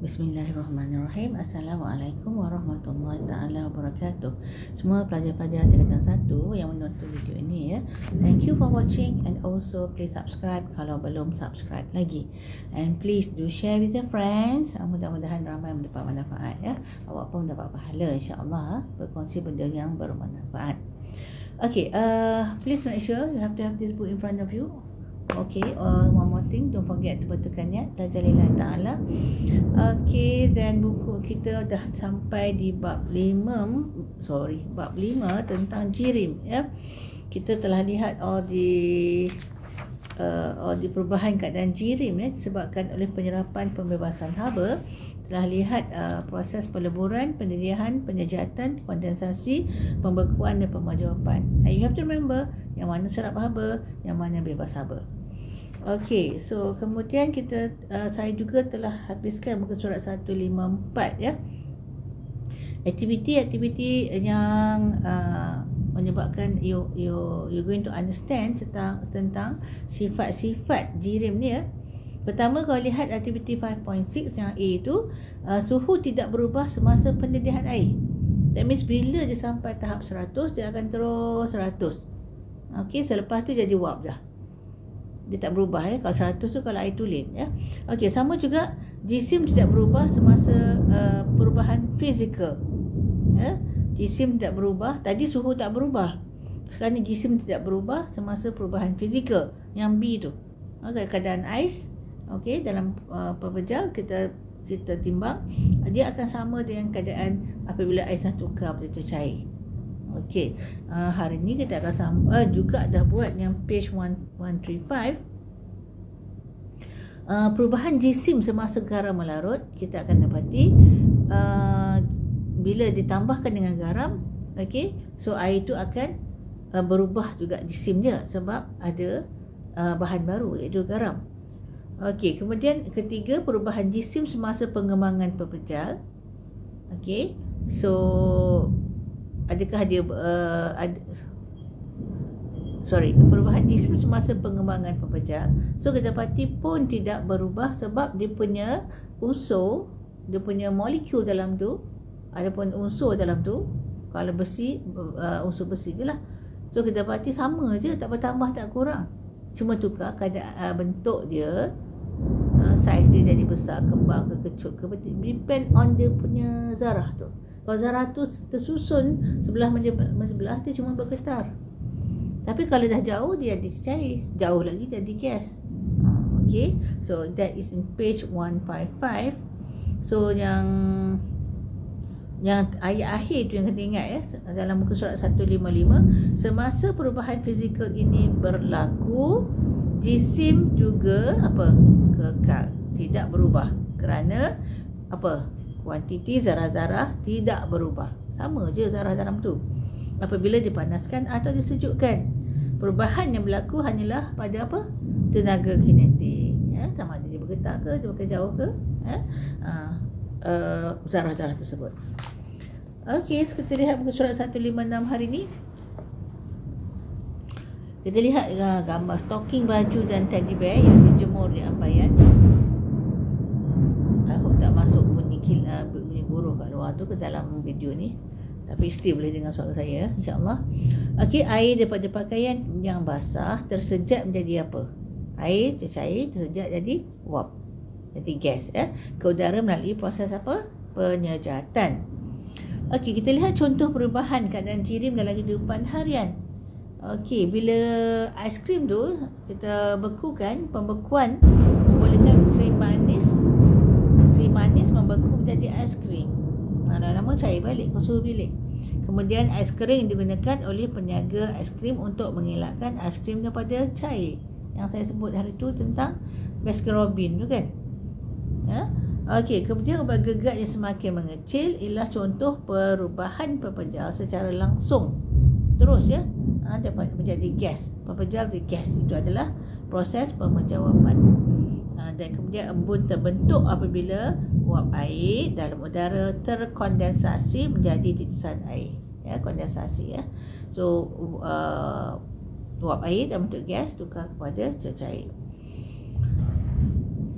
Bismillahirrahmanirrahim. Assalamualaikum warahmatullahi taala wabarakatuh. Semua pelajar-pelajar tingkatan 1 yang menonton video ini ya. Thank you for watching and also please subscribe kalau belum subscribe lagi. And please do share with your friends. Mudah-mudahan ramai mendapat manfaat ya. Awak pun dapat pahala insya-Allah berkongsi benda yang bermanfaat. Okay, please make sure you have to have this book in front of you. Okay, one more thing, don't forget to betulkan niat belajar lillahi ta'ala. Okay, then buku kita dah sampai di bab 5 tentang jirim ya. Kita telah lihat all the perubahan keadaan jirim ya, disebabkan oleh penyerapan pembebasan haba. Telah lihat proses peleburan, pendirian, penyejatan, kondensasi, pembekuan dan pemajawapan. And you have to remember yang mana serap haba, yang mana bebas haba. Okey, so kemudian saya juga telah habiskan muka surat 154 ya. Aktiviti yang menyebabkan you going to understand tentang sifat-sifat jirim ni ya. Pertama, kalau lihat aktiviti 5.6 yang A itu, suhu tidak berubah semasa pendedihan air. That means bila dia sampai tahap 100, dia akan terus 100. Okey, selepas tu jadi wap dah. Dia tak berubah ya. Kalau 100 tu kalau air tulen ya. Okey, sama juga jisim tidak berubah semasa perubahan fizikal. Ya. Jisim tidak berubah. Tadi suhu tak berubah. Sekarang ni jisim tidak berubah semasa perubahan fizikal. Yang B tu. Okey, keadaan ais. Okey, dalam pepejal kita timbang, dia akan sama dengan keadaan apabila ais dah tukar menjadi cair. Okey, hari ni kita akan juga dah buat yang page 135. Perubahan jisim semasa garam melarut, kita akan dapati bila ditambahkan dengan garam, okey, so air itu akan berubah juga jisim dia sebab ada bahan baru iaitu garam. Okey, kemudian ketiga, perubahan jisim semasa pengembangan pepejal. Okey, so adakah dia perubahan jisim semasa pengembangan pepejal. So kita dapati pun tidak berubah sebab dia punya unsur, dia punya molekul dalam tu, adapun unsur dalam tu, kalau besi, unsur besi je lah. So kita dapati sama je, tak bertambah tak kurang. Cuma tukar keadaan bentuk dia, saiz dia jadi besar, kembang ke kecut ke, depend on dia punya zarah tu. Kalau zarah tu tersusun sebelah sebelah tu cuma bergetar. Tapi kalau dah jauh dia jadi cair, jauh lagi jadi gas. Okay, so that is in page 155. So yang ayat akhir tu yang kena ingat ya, dalam muka surat 155, semasa perubahan fizikal ini berlaku, jisim juga kekal, tidak berubah kerana kuantiti zarah-zarah tidak berubah, sama je zarah dalam tu apabila dipanaskan atau disejukkan. Perubahan yang berlaku hanyalah pada tenaga kinetik ya, sama ada dia bergetar ke, dia makin jauh ke ya, zarah-zarah tersebut. Okey, so kita lihat muka surat 156 hari ni. Kita lihat gambar stocking baju dan teddy bear yang dijemur di ampaian. I hope tak masuk bunyi buruh kat luar tu ke dalam video ni. Tapi still boleh dengar suara saya insya-Allah. Okey, air daripada pakaian yang basah tersejat menjadi apa? Air tercair, tersejat jadi wap. Jadi gas ya. Ke udara melalui proses penyejatan. Okey, kita lihat contoh perubahan keadaan jirim dalam kehidupan harian. Okey, bila aiskrim tu kita bekukan, pembekuan membolehkan krim manis membeku menjadi aiskrim. Lama-lama cair balik ke suhu bilik. Kemudian aiskrim digunakan oleh peniaga aiskrim untuk mengelakkan aiskrim daripada cair. Yang saya sebut hari tu tentang Baskin-Robbins tu kan. Ya. Okey, kemudian obat gegat yang semakin mengecil ialah contoh perubahan pepejal secara langsung. Terus ya, dapat menjadi gas. Pepejal menjadi gas. Itu adalah proses pemejawapan. Dan kemudian embun terbentuk apabila uap air dalam udara terkondensasi menjadi titisan air. Ya, kondensasi ya. So uap air dalam bentuk gas tukar kepada cair.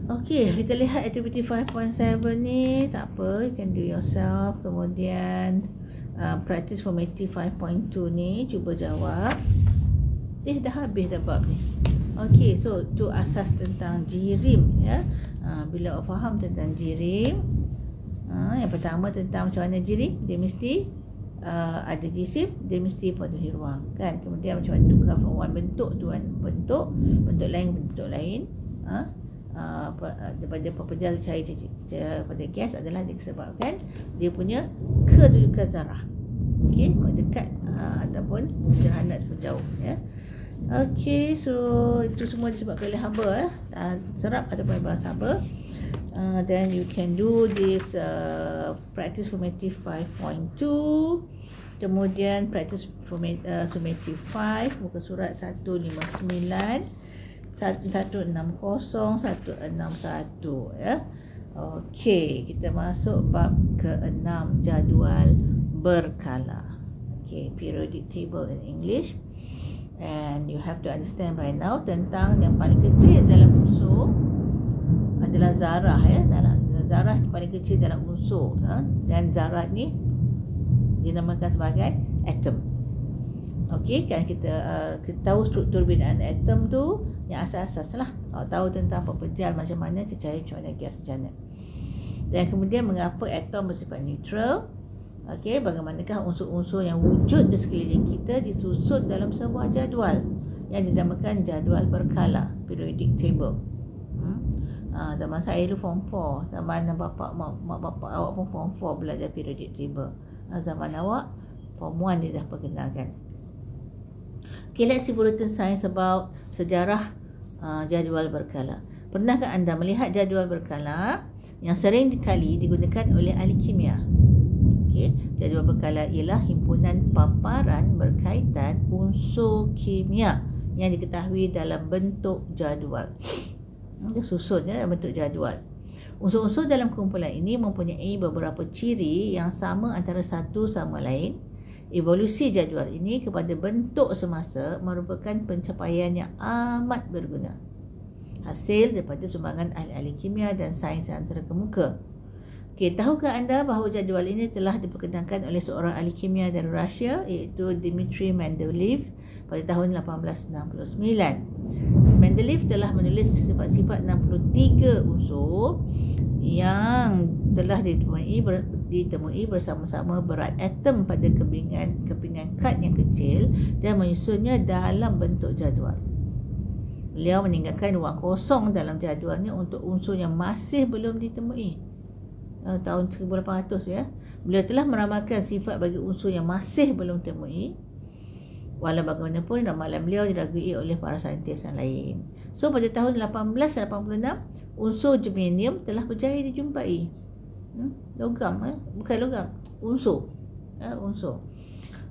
Okey, kita lihat aktiviti 5.7 ni. Tak apa, you can do yourself. Kemudian practice formative 5.2 ni, cuba jawab. Dah habis dah bab ni. Okey, so tu asas tentang jirim ya. Bila awak faham tentang jirim, yang pertama tentang macam mana jirim, dia mesti ada jisim, dia mesti penuhi ruang kan. Kemudian macam mana tukar from one bentuk to one bentuk lain. Daripada pepejal cair pada gas adalah disebabkan dia punya kedudukan zarah. Okey, dekat ataupun sederhana ataupun jauh ya. Okey, so itu semua disebabkan oleh haba serap ataupun bahasa haba. Then you can do this practice formative 5.2. Kemudian practice summative 5, muka surat 159, 160, 161 ya. Okey, kita masuk bab ke-6, jadual berkala. Okey, periodic table in English. And you have to understand by now tentang yang paling kecil dalam unsur adalah zarah ya. Zarah paling kecil dalam unsur dan zarah ni dinamakan sebagai atom. Okey, kan kita tahu struktur binaan atom tu yang asas-asas lah. Tahu tentang pepejal macam mana, cecair macam mana, gas macam mana. Dan kemudian mengapa atom bersifat neutral. Okey, bagaimanakah unsur-unsur yang wujud di sekeliling kita disusun dalam sebuah jadual yang dinamakan jadual berkala, periodic table. Zaman saya dulu form 4, zaman mak bapak awak pun form 4 belajar periodic table. Zaman awak form 1 dia dah perkenalkan. Okay, let's see bulletin science about sejarah jadual berkala. Pernahkah anda melihat jadual berkala yang sering kali digunakan oleh ahli kimia? Okay, jadual berkala ialah himpunan paparan berkaitan unsur kimia yang diketahui dalam bentuk jadual. Dia susun dalam bentuk jadual. Unsur-unsur dalam kumpulan ini mempunyai beberapa ciri yang sama antara satu sama lain. Evolusi jadual ini kepada bentuk semasa merupakan pencapaian yang amat berguna, hasil daripada sumbangan ahli-ahli kimia dan sains yang terkemuka. Okay, tahukah anda bahawa jadual ini telah diperkenalkan oleh seorang ahli kimia dari Rusia, iaitu Dmitry Mendeleev pada tahun 1869. Mendeleev telah menulis sifat-sifat 63 unsur yang telah ditemui bersama-sama berat atom pada kepingan kad yang kecil dan menyusunnya dalam bentuk jadual. Beliau meninggalkan ruang kosong dalam jadualnya untuk unsur yang masih belum ditemui. Tahun 1800 ya. Beliau telah meramalkan sifat bagi unsur yang masih belum ditemui. Walau bagaimanapun ramalan beliau diragui oleh para saintis yang lain. So pada tahun 1886 unsur germanium telah berjaya dijumpai. Logam bukan logam, unsur. Unsur.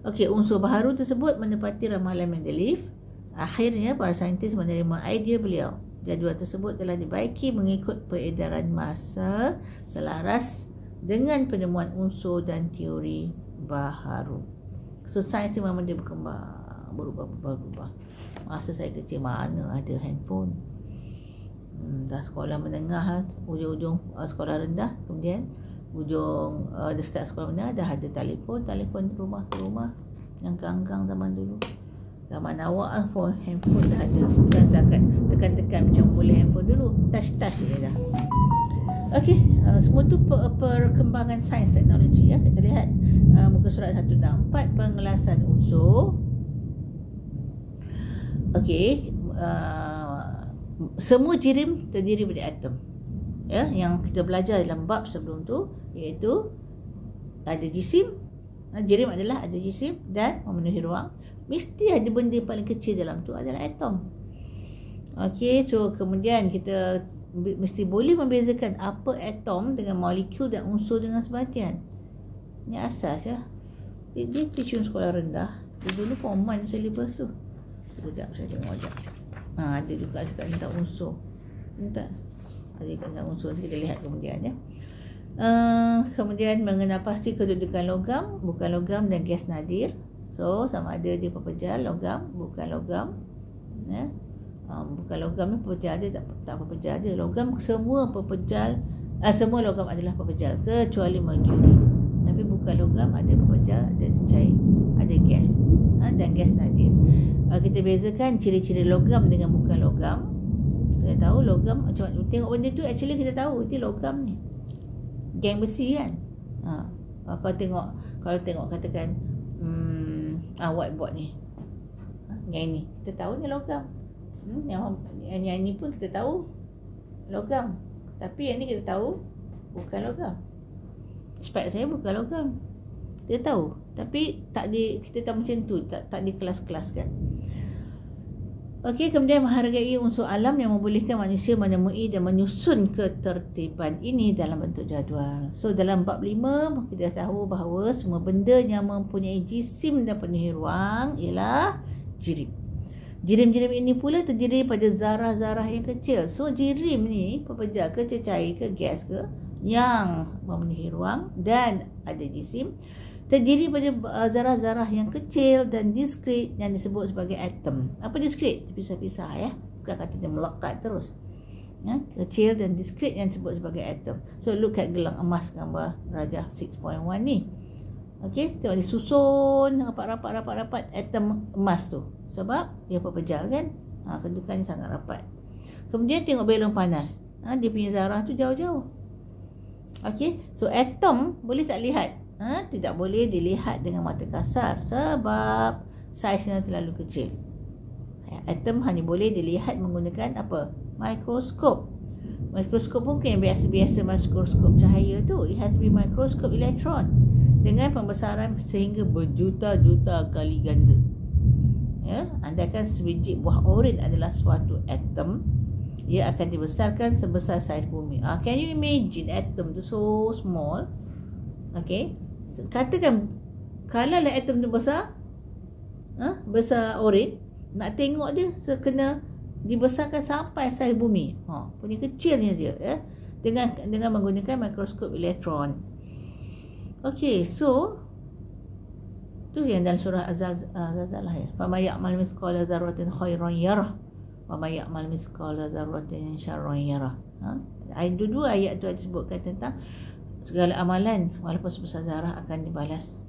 Okey, unsur baharu tersebut menepati ramalan Mendeleev. Akhirnya para saintis menerima idea beliau. Jadual tersebut telah dibaiki mengikut peredaran masa selaras dengan penemuan unsur dan teori baharu. So sains ni memang dia berkembang, berubah. Masa saya kecil mana ada handphone. Dah sekolah menengah, ujung-ujung sekolah rendah, kemudian ujung the start sekolah menengah dah ada telefon rumah ke rumah yang gang-gang zaman dulu. Zaman awak handphone dah ada. Bukan setakat tekan-tekan macam boleh handphone dulu. Touch je dah. Okey, semua tu perkembangan sains teknologi ya. Kita lihat muka surat 164, pengelasan unsur. Okey, semua jirim terdiri dari atom. Ya, yang kita belajar dalam bab sebelum tu iaitu ada jisim. Jirim adalah ada jisim dan memenuhi ruang. Mesti ada benda yang paling kecil dalam tu adalah atom. Okey, so kemudian kita mesti boleh membezakan apa atom dengan molekul dan unsur dengan sebahagian. Ini asas ya. Dia tisun sekolah rendah. Dia dulu form 1 syllabus tu. Sekejap saya tengok sekejap. Ada juga cakap tentang unsur. Entah. Ada tentang unsur, kita lihat kemudian ya. Kemudian mengenal pasti kedudukan logam, bukan logam dan gas nadir. So sama ada dia pepejal, logam, bukan logam ya. Bukan logam ni pepejal dia tak pepejal dia. Logam semua pepejal, semua logam adalah pepejal kecuali mercury. Tapi bukan logam ada pepejal, ada cecair, ada gas. Dan gas nadir. Kita bezakan ciri-ciri logam dengan bukan logam. Kita tahu logam macam tengok benda tu, actually kita tahu itu logam ni. Geng besi kan. Kalau tengok katakan whiteboard ni. Yang ni kita tahu ni logam. Yang ni pun kita tahu logam. Tapi yang ni kita tahu bukan logam. Spek saya bukan logam. Kita tahu. Tapi kita tahu macam tu, tak di kelas-kelaskan. Okey, kemudian menghargai unsur alam yang membolehkan manusia menemui dan menyusun ketertiban ini dalam bentuk jadual. So dalam bab 5 kita tahu bahawa semua benda yang mempunyai jisim dan penuhi ruang ialah jirim. Jirim-jirim ini pula terdiri pada zarah-zarah yang kecil. So jirim ni pepejal ke cecair ke gas ke yang memenuhi ruang dan ada jisim, terdiri pada zarah-zarah yang kecil dan diskret yang disebut sebagai atom. Apa diskret? Pisah-pisah ya. Bukan kata dia melekat terus. Kecil dan diskret yang disebut sebagai atom. So look at gelang emas gambar Rajah 6.1 ni. Okey, tengok dia susun rapat-rapat atom emas tu. Sebab dia pepejal kan. Kedudukannya sangat rapat. Kemudian tengok belon panas. Dia punya zarah tu jauh-jauh. Okey, so atom boleh tak lihat? Tidak boleh dilihat dengan mata kasar sebab saiznya terlalu kecil. Atom hanya boleh dilihat menggunakan apa? Mikroskop. Mikroskop pun bukan yang biasa-biasa mikroskop cahaya tu. It has to be mikroskop elektron dengan pembesaran sehingga berjuta-juta kali ganda. Ya, andaikan sebiji buah oren adalah suatu atom, ia akan dibesarkan sebesar saiz bumi. Can you imagine atom tu so small? Okay, katakan kalau lah atom tu besar, besar oren, nak tengok dia kena dibesarkan sampai saiz bumi. Punya kecilnya dia ya, dengan menggunakan mikroskop elektron. Okay, so tu yang dalam surah Az-Zalzalah ya. Fama ya'mal misqala dzarratin khairan yarah wa may ya'mal misqala dzarratin syarran yarah. Ayat dua ayat tu disebutkan tentang segala amalan walaupun sebesar zarah akan dibalas.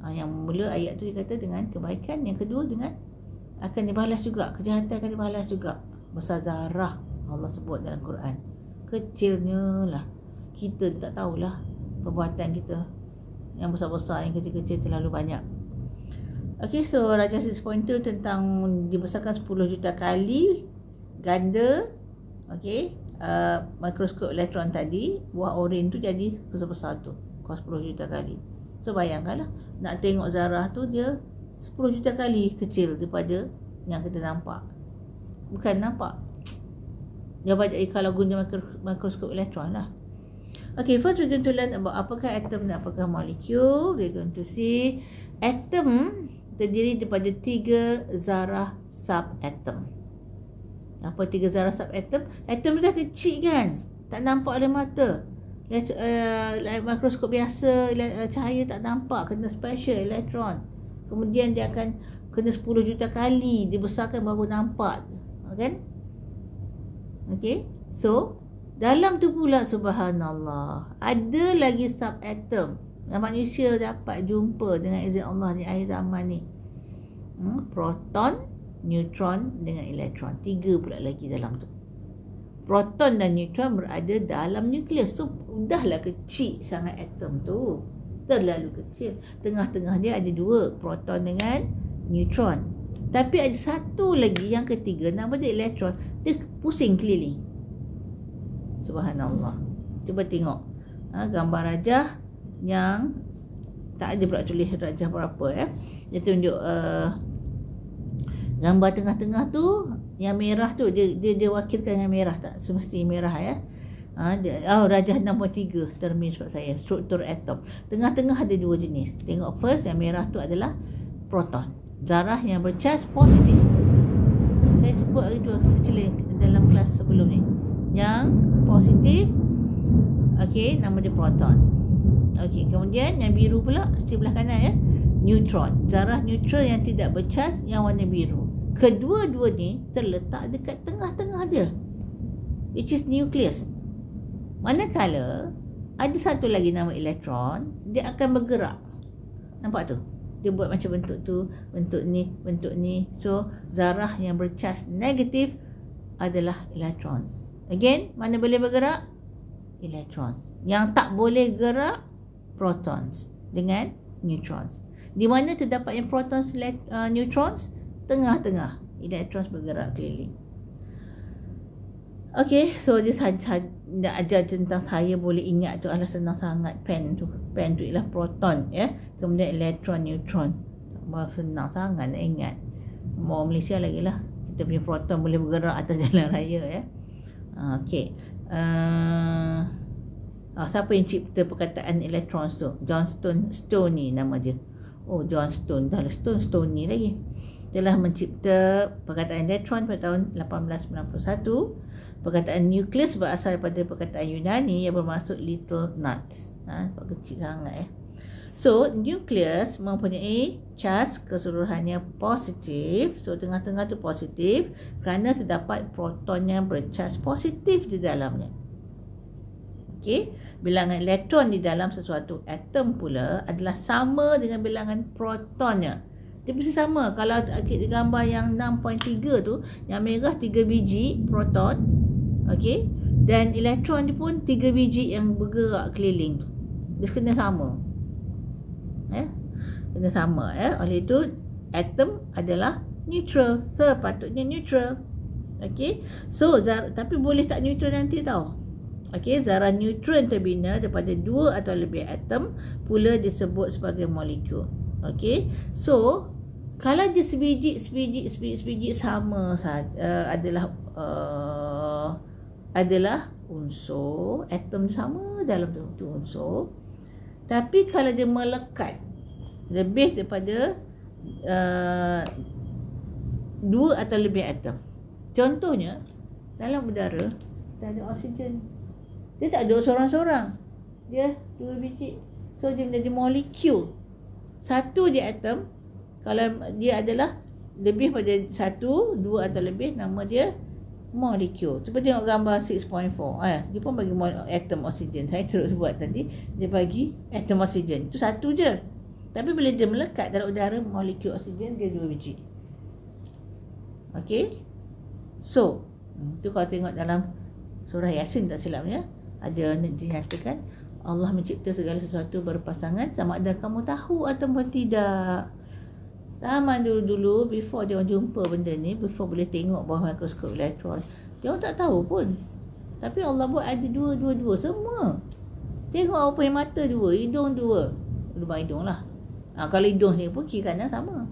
Yang mula ayat tu dia kata dengan kebaikan, yang kedua dengan akan dibalas juga, kejahatan akan dibalas juga. Besar zarah Allah sebut dalam Quran. Kecilnya lah, kita tak tahulah perbuatan kita. Yang besar-besar, yang kecil-kecil terlalu banyak. Okay, so Rajah 6.2 tentang dibesarkan 10 juta kali ganda. Okay, mikroskop elektron tadi, buah oren tu jadi besar-besar tu, kau 10 juta kali. So bayangkanlah, nak tengok zarah tu dia 10 juta kali kecil daripada yang kita nampak. Bukan nampak, dia kalau guna mikroskop elektron lah. Okay, first we're going to learn about apakah atom dan apakah molekul. We're going to see atom terdiri daripada 3 zarah subatom. Apa 3 zarah subatom? Atom dah kecil kan, tak nampak oleh mata. Mikroskop biasa cahaya tak nampak, kena special elektron. Kemudian dia akan kena 10 juta kali dibesarkan baru nampak, kan? Okay, so dalam tu pula subhanallah ada lagi subatom yang manusia dapat jumpa dengan izin Allah di akhir zaman ni. Proton, neutron dengan elektron. 3 pula lagi dalam tu. Proton dan neutron berada dalam nukleus. So udahlah kecil sangat atom tu, terlalu kecil. Tengah-tengah dia ada 2, proton dengan neutron. Tapi ada satu lagi yang ketiga, nama dia elektron. Dia pusing keliling. Subhanallah. Cuba tengok gambar rajah yang tak ada pula tulis rajah berapa ya. Dia tunjuk gambar tengah-tengah tu, yang merah tu dia wakilkan yang merah, tak semesti merah ya. Rajah 6.3 termin sebab saya struktur atom. Tengah-tengah ada 2 jenis. Tengok first, yang merah tu adalah proton, zarah yang bercas positif. Saya sebut hari tu dalam kelas sebelum ni. Yang positif, okey, nama dia proton. Okey, kemudian yang biru pula sebelah kanan ya, neutron, zarah neutral yang tidak bercas yang warna biru. kedua-dua ni terletak dekat tengah-tengah dia, which is nucleus. Manakala ada satu lagi nama elektron, dia akan bergerak. Nampak tu? Dia buat macam bentuk tu, bentuk ni. So, zarah yang bercas negatif adalah electrons. Again, mana boleh bergerak? Electrons. Yang tak boleh gerak, protons dengan neutrons. Di mana terdapat yang protons, neutrons? Tengah-tengah. Electrons bergerak keliling. Okay, so dia nak ajar tentang saya boleh ingat tu adalah senang sangat. Pen tu ialah proton, ya. Kemudian elektron, neutron. Senang sangat nak ingat. Mau Malaysia lagi lah, kita punya proton boleh bergerak atas jalan raya, ya. Okay. Siapa yang cipta perkataan elektron tu? John Stoney nama dia. Oh, John Stone. Dah lah Stoney lagi. Telah mencipta perkataan elektron pada tahun 1891. Perkataan nukleus berasal daripada perkataan Yunani yang bermaksud little nuts. Kecil sangat, ya. So, nukleus mempunyai charge keseluruhannya positif. So, tengah-tengah tu positif kerana terdapat proton yang bercharge positif di dalamnya. Okey, bilangan elektron di dalam sesuatu atom pula adalah sama dengan bilangan protonnya. Dia mesti sama. Kalau kita gambar yang 6.3 tu, yang merah 3 biji proton. Okey, dan elektron dia pun 3 biji yang bergerak keliling tu. Dia kena sama. Kena sama, ya. Oleh itu atom adalah neutral. Sepatutnya neutral. Okey. So tapi boleh tak neutral nanti tau. Okey, zarah neutron terbina daripada 2 atau lebih atom pula disebut sebagai molekul. Okey. So kalau dia sebiji sama saja adalah unsur, atom sama dalam tu unsur. Tapi kalau dia melekat lebih daripada 2 atau lebih atom. Contohnya, dalam udara tak ada oksigen. Dia tak ada seorang-seorang. Dia 2 biji. So dia menjadi molekul. Satu dia atom. Kalau dia adalah lebih pada 1, 2 atau lebih, nama dia molekul. Cuba tengok gambar 6.4. Dia pun bagi atom oksigen. Saya terus buat tadi. Dia bagi atom oksigen. Itu satu je. Tapi bila dia melekat dalam udara, molekul oksigen dia 2 biji. Okey. So, tu kalau tengok dalam surah Yasin tak silapnya, ada dinyatakan Allah mencipta segala sesuatu berpasangan sama ada kamu tahu ataupun tidak. Zaman dulu-dulu, before dia orang jumpa benda ni, before boleh tengok bawah mikroskop elektron, dia orang tak tahu pun. Tapi Allah buat ada dua semua. Tengok apa yang mata 2, hidung 2. Lubang hidung lah. Kalau hidung ni pun kiri kanan sama.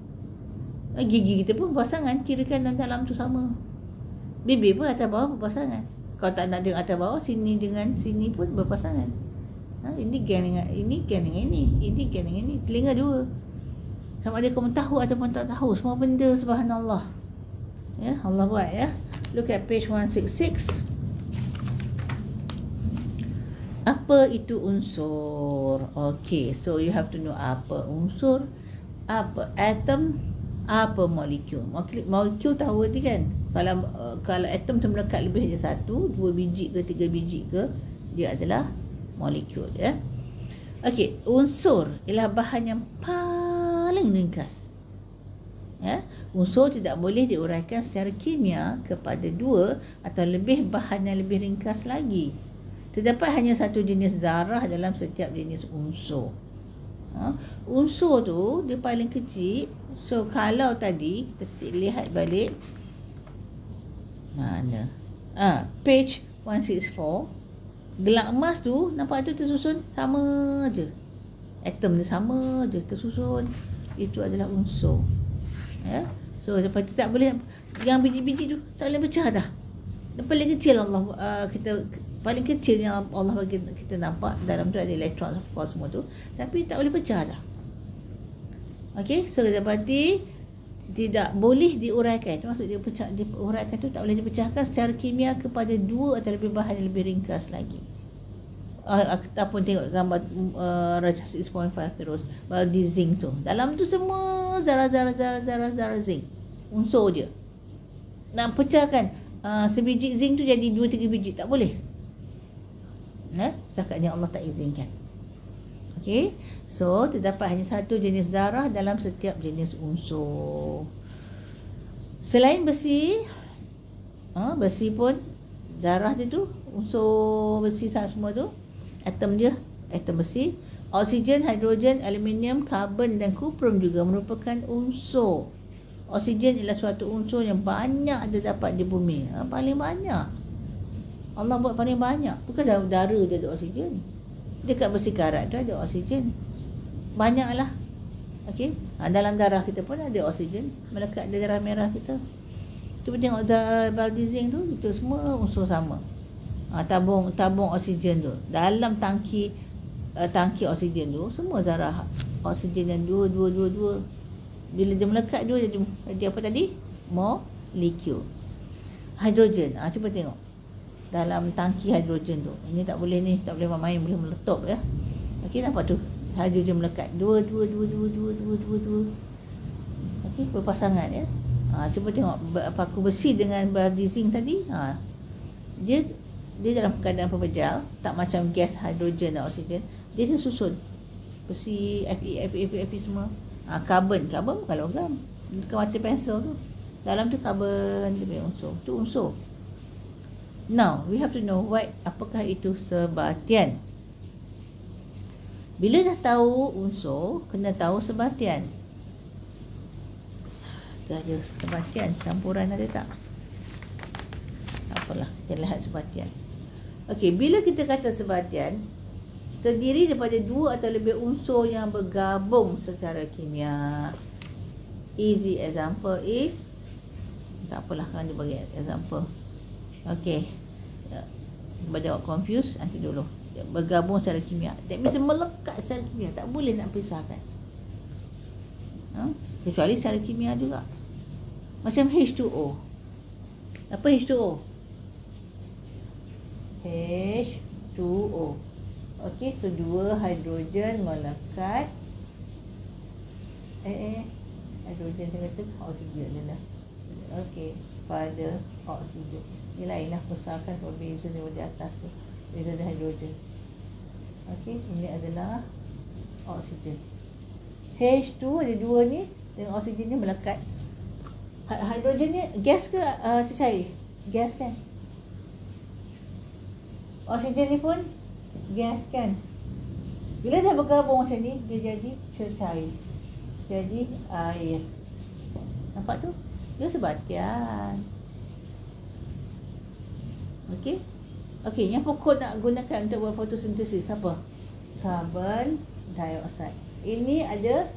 Gigi kita pun berpasangan, kiri kanan dalam tu sama. Bibir pun atas bawah berpasangan. Kalau tak nak dengan atas bawah, sini dengan sini pun berpasangan. Ini gen dengan ini, gen dengan ini. Ini gen dengan ini. Telinga 2. Sama ada kamu tahu ataupun tak tahu. Semua benda, subhanallah. Ya, Allah buat, ya. Look at page 166. Apa itu unsur? Okay, so you have to know apa unsur, apa atom, apa molekul. Molekul tahu tadi kan? Kalau atom tu melekat lebih dari 1, 2 biji ke 3 biji ke, dia adalah molekul, ya. Okey, unsur ialah bahan yang paling ringkas. Ya, unsur tidak boleh diuraikan secara kimia kepada 2 atau lebih bahan yang lebih ringkas lagi. Terdapat hanya satu jenis zarah dalam setiap jenis unsur. Unsur tu dia paling kecil. So kalau tadi kita lihat balik mana? Page 164. Gelang emas tu, nampak tu tersusun sama je. Atom dia sama je tersusun. Itu adalah unsur. Ya. So lepas tu tak boleh, yang biji-biji tu tak boleh pecah dah. Yang paling kecil Allah paling kecil yang Allah bagi kita nampak dalam tu ada elektron, of course, semua tu, tapi tak boleh pecah dah. Okey, so dapati tidak boleh diuraikan. Maksud dia diuraikan tu tak boleh dipecahkan secara kimia kepada 2 atau lebih bahan yang lebih ringkas lagi. Ataupun tengok gambar Rajah 6.5 terus, di zinc tu. Dalam tu semua zarah zinc. unsur je. Nak pecahkan sebiji zinc tu jadi 2-3 biji, tak boleh. Setakat Allah tak izinkan. Okey, so terdapat hanya satu jenis zarah dalam setiap jenis unsur. Selain besi, besi pun darah dia tu, unsur besi semua tu, atom dia, atom besi. Oksigen, hidrogen, aluminium, karbon dan kuprum juga merupakan unsur. Oksigen ialah suatu unsur yang banyak terdapat di bumi. Paling banyak. Allah buat paling banyak. Bukan dalam udara dia ada oksigen. Dekat besi karat tu ada oksigen. Banyaklah. Okey. Dalam darah kita pun ada oksigen. Melekat di darah merah kita. Cuba tengok Baldizing tu, itu semua unsur sama. Tabung oksigen tu. Dalam tangki oksigen tu, semua zarah oksigen yang dua. Bila dia melekat dua jadi apa tadi? Molekul. Hidrogen. Cuba tengok. Dalam tangki hidrogen tu. Ini tak boleh main, boleh meletup ya. Okey, nampak tu. Hidrogen melekat. Dua. Okey, berpasangan ya. Cuba tengok paku besi dengan Baldizing tadi. Dia dalam keadaan pemejal, tak macam gas hidrogen dan oksigen. Dia susun. Besi, Fe semua. Karbon bukan logam. Bukan mata pensel tu. Dalam tu karbon dia punya unsur. Tu unsur. Now, we have to know apakah itu sebatian. Bila dah tahu unsur, kena tahu sebatian. Dia ada sebatian, campuran ada tak? Tak apalah, kita lihat sebatian. Okey, bila kita kata sebatian, terdiri daripada dua atau lebih unsur yang bergabung secara kimia. Easy example is, tak apalah kan dia bagi example. Okey, sebab dia confused, nanti dulu. Bergabung secara kimia. That means melekat secara kimia. Tak boleh nak pisahkan. Kecuali secara kimia juga. Macam H2O. Apa H2O? H2O. Okey, so dua hidrogen melekat. Hidrogen tengah tu oksigen je lah. Okey, pada oksigen. Ini lainlah besarkan berbeza daripada atas tu. Beza dengan hidrogen. Okey, ini adalah oksigen. H2 ada dua ni dengan oksigen ni melekat. Hidrogen ni gas ke cair? Gas kan? Oksigen ni pun gas kan? Bila dah bergabung macam ni, dia jadi cair. Jadi air. Nampak tu? Dia sebatian. Okey? Okey, yang pokok nak gunakan untuk buat fotosintesis apa? Karbon dioksida. Ini ada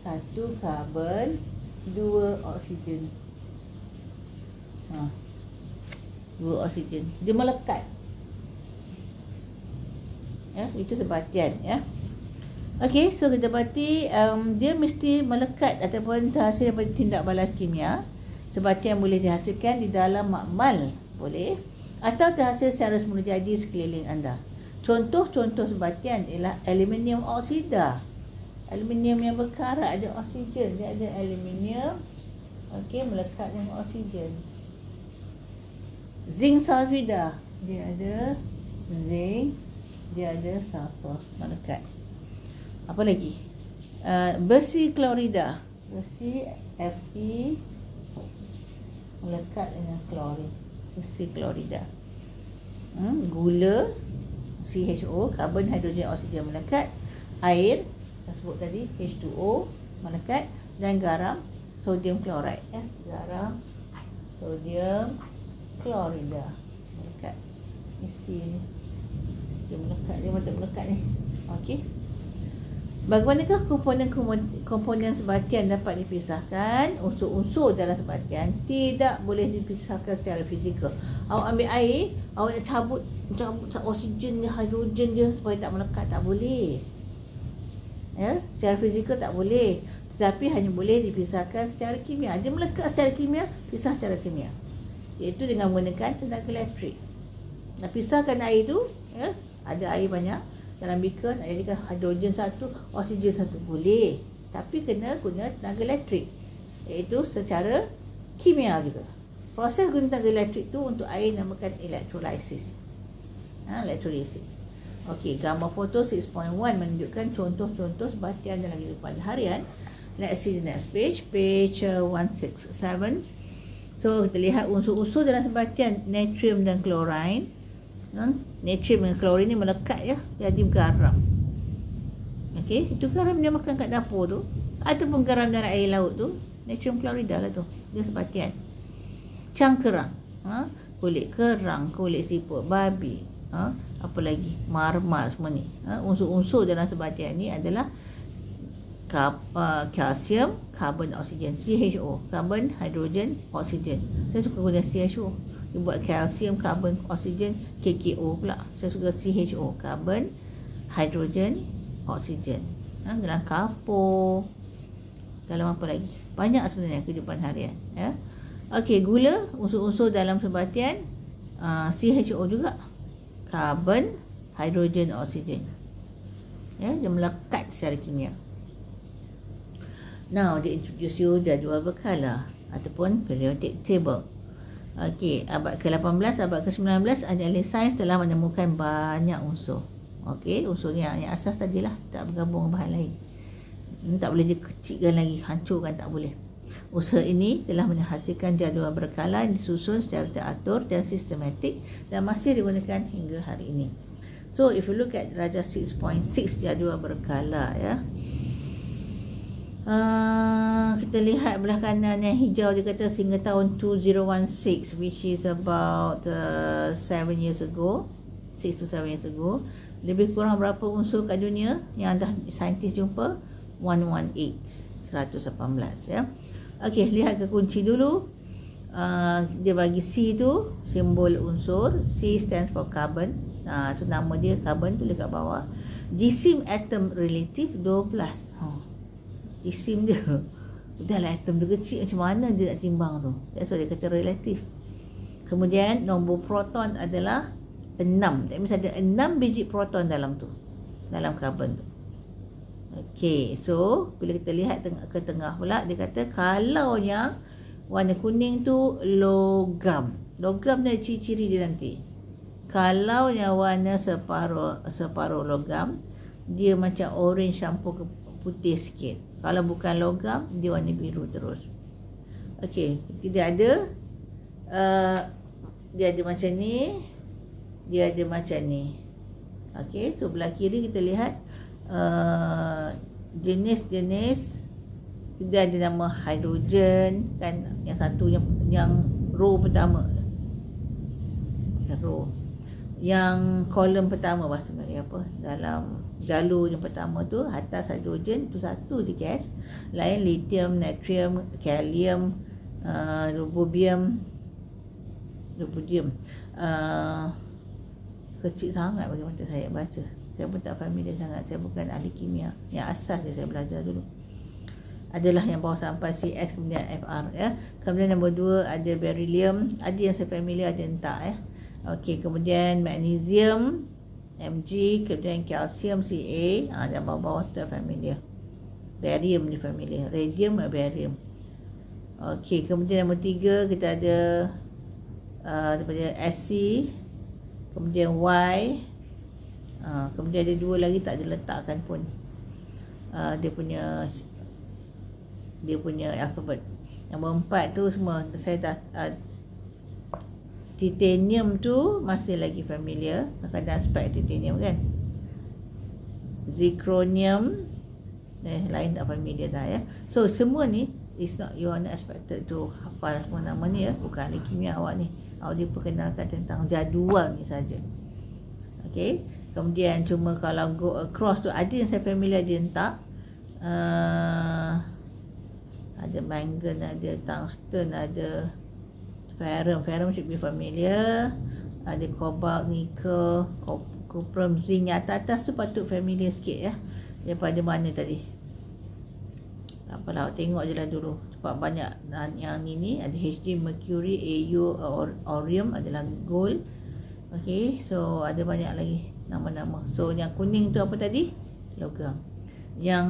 satu karbon, dua oksigen. Dua oksigen. Dia melekat. Ya, itu sebatian ya. Okey, so kita dapati dia mesti melekat ataupun terhasil daripada tindak balas kimia. Sebatian boleh dihasilkan di dalam makmal, boleh, atau terhasil secara semula jadi sekeliling anda. Contoh-contoh sebatian ialah aluminium oksida. Aluminium yang berkarat ada oksigen, dia ada aluminium. Okey, melekat dengan oksigen. Zinc sulfida, dia ada zinc, dia ada sulfur melekat. Apa lagi? Besi klorida, besi Fe melekat dengan klorin. Besi klorida. Gula CHO, karbon, hidrogen, oksigen melekat. Air, kita sebut tadi H2O melekat. Dan garam, sodium chloride ya. Garam, sodium klorida melekat. Isi ni dia melekat, dia macam melekat ni. Okey. Bagaimanakah komponen sebatian dapat dipisahkan? Unsur-unsur dalam sebatian tidak boleh dipisahkan secara fizikal. Awak ambil air, awak nak cabut oksigen dia, hidrogen dia supaya tak melekat, tak boleh. Ya, secara fizikal tak boleh. Tetapi hanya boleh dipisahkan secara kimia. Dia melekat secara kimia, pisah secara kimia. Iaitu dengan menggunakan tenaga elektrik. Nak pisahkan air tu, ya, ada air banyak dalam beaker, nak jadikan hidrogen satu, oksigen satu, boleh. Tapi kena guna tenaga elektrik, iaitu secara kimia juga. Proses guna tenaga elektrik tu untuk air namakan elektrolisis. Elektrolisis. Okey, gambar foto 6.1 menunjukkan contoh-contoh sebatian dalam kehidupan harian. Let's see the next page, page 167. So kita lihat unsur-unsur dalam sebatian natrium dan klorin. Natrium dan klorin ni melekat ya, jadi garam. Okey, itu garam dia makan kat dapur tu ataupun garam dalam air laut tu, natrium klorida lah tu. Dia sebatian. Cangkerang, kulit kerang, kulit siput babi, apa lagi, marmar semua ni. Unsur-unsur dalam sebatian ni adalah kalsium, karbon, oksigen, CHO, karbon, hidrogen, oksigen. Saya suka guna CHO. Dia buat kalsium, karbon, oksigen, KKO pula. Saya suka CHO, karbon, hidrogen, oksigen. Dalam kapur, dalam apa lagi? Banyak sebenarnya kehidupan harian. Ya. Okey, gula, unsur-unsur dalam sebatian, CHO juga, karbon, hidrogen, oksigen. Ya, dia melekat secara kimia. Now, they introduce you jadual berkala ataupun periodic table. Okey, abad ke-18, abad ke-19, ahli sains telah menemukan banyak unsur. Okey, unsur yang asas tadilah, tak bergabung dengan bahan lain. Ini tak boleh dikecilkan lagi, hancurkan tak boleh. Usaha ini telah menghasilkan jadual berkala yang disusun secara teratur dan sistematik dan masih digunakan hingga hari ini. So, if you look at Raja 6.6 jadual berkala ya. Kita lihat belah kanan yang hijau, dia kata sehingga tahun 2016, which is about 7 years ago, 6 to 7 years ago, lebih kurang berapa unsur kat dunia yang dah saintis jumpa? 118 ya. Okey, lihat ke kunci dulu. Dia bagi C tu simbol unsur. C stands for carbon. Tu nama dia, carbon, tulis kat bawah. Jisim atom relatif 12. Jisim dia udahlah, atom dia kecil, macam mana dia nak timbang tu? That's why dia kata relatif. Kemudian nombor proton adalah 6. That means ada 6 biji proton dalam tu, dalam karbon tu. Okey, so bila kita lihat ke tengah pula, dia kata kalau yang warna kuning tu logam. Logam ni ciri-ciri dia nanti. Kalau yang warna separuh logam, dia macam orange campur putih sikit. Kalau bukan logam, dia warna biru terus. Okey, dia ada macam ni, dia ada macam ni. Okey, so belah kiri kita lihat jenis-jenis. Dia ada nama hidrogen kan, yang satu yang row pertama, yang kolom pertama maksudnya apa, dalam jalur yang pertama tu atas hidrogen tu satu je gas, lain lithium, natrium, kalium, rubidium, kecil sangat bagi mata saya baca. Saya pun tak familiar sangat, saya bukan ahli kimia. Yang asas je saya belajar dulu adalah yang bawah sampai CS, kemudian FR ya. Kemudian nombor 2 ada beryllium, ada yang saya familiar, ada yang tak ya. Okey, kemudian magnesium Mg, kemudian kalsium Ca, dan bawah-bawah tu familiar. Barium ni familiar, radium, barium. Okey, kemudian nombor 3 kita ada daripada Sc, kemudian Y. Kemudian ada 2 lagi tak diletakkan pun dia punya alfabet. Nombor 4 tu semua saya dah titanium tu masih lagi familiar, kadang spek titanium kan. Zirconium lain tak familiar dah ya. So semua ni is not, you are not expected to hafal semua nama ni ya, bukan ahli kimia awak ni. Awak diperkenalkan tentang jadual ni saja. Okey. Kemudian cuma kalau go across tu ada yang saya familiar, ada yang tak. Ada mangan, ada tungsten, ada ferrum should be familiar. Ada cobalt, nickel, cuprum, zinc. Atas tu patut familiar sikit ya. Daripada mana tadi? Tak apalah, awak tengok je lah dulu. Sebab banyak yang ini ada HD, mercury, Au, orium adalah gold. Okey, so ada banyak lagi nama-nama. So yang kuning tu apa tadi? Logam. Yang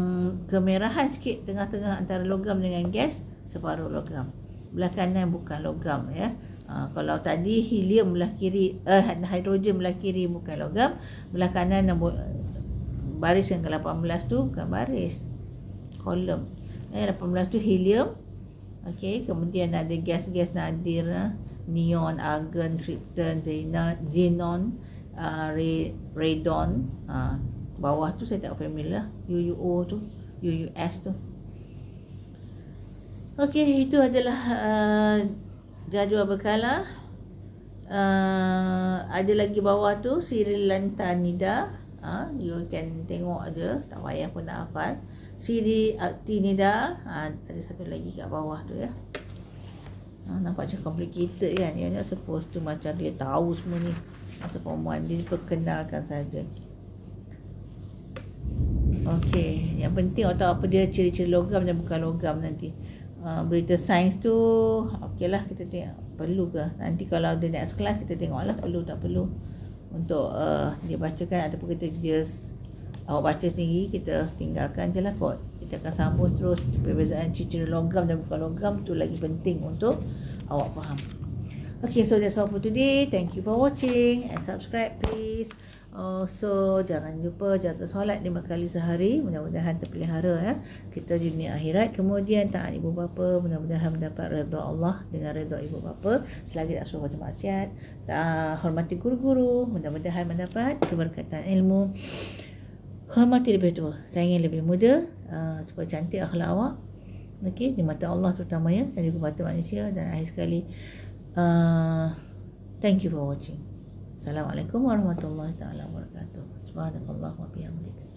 kemerahan sikit tengah-tengah antara logam dengan gas, separuh logam. belah kanan bukan logam ya. Kalau tadi helium belah kiri, hidrogen belah kiri bukan logam, belah kanan baris yang ke-18 tu bukan baris, kolom. 18 tu helium. Okey, kemudian ada gas-gas nadir, neon, argon, krypton, xenon, radon. Bawah tu saya tak familiar, UUO tu, UUS tu. Okey, itu adalah jadual berkala. Ada lagi bawah tu Sri Lantanida. You can tengok aja, tak payah pun nak hafal. Sri Actinida. Ada satu lagi kat bawah tu ya. Nampak macam complicated kan. Dia not supposed to macam dia tahu semua ni. Masa perempuan dia perkenalkan saja. Okey, yang penting awak tahu apa dia ciri-ciri logam dan bukan logam nanti. Berita sains tu okeylah, kita tengok perlu ke. Nanti kalau ada next class kita tengoklah perlu tak perlu untuk dia bacakan ataupun kita just awak baca sendiri, kita tinggalkan je lah kot. Kita akan sambung terus perbezaan ciri-ciri logam dan bukan logam tu lagi penting untuk awak faham. Okay, so that's all for today. Thank you for watching and subscribe please. So jangan lupa jaga solat 5 kali sehari, mudah-mudahan terpelihara ya kita di dunia akhirat. Kemudian taat ibu bapa, mudah-mudahan mendapat redha Allah dengan redha ibu bapa selagi tak suruh macam maksiat. Hormati guru-guru, mudah-mudahan mendapat keberkatan ilmu. Hormati lebih tua, sayangi lebih muda, supaya cantik akhlak awak. Okey, di mata Allah terutamanya dan juga mata manusia. Dan akhir sekali, thank you for watching. Assalamualaikum warahmatullahi taala wabarakatuh. Subhanallah wa bihamdihi.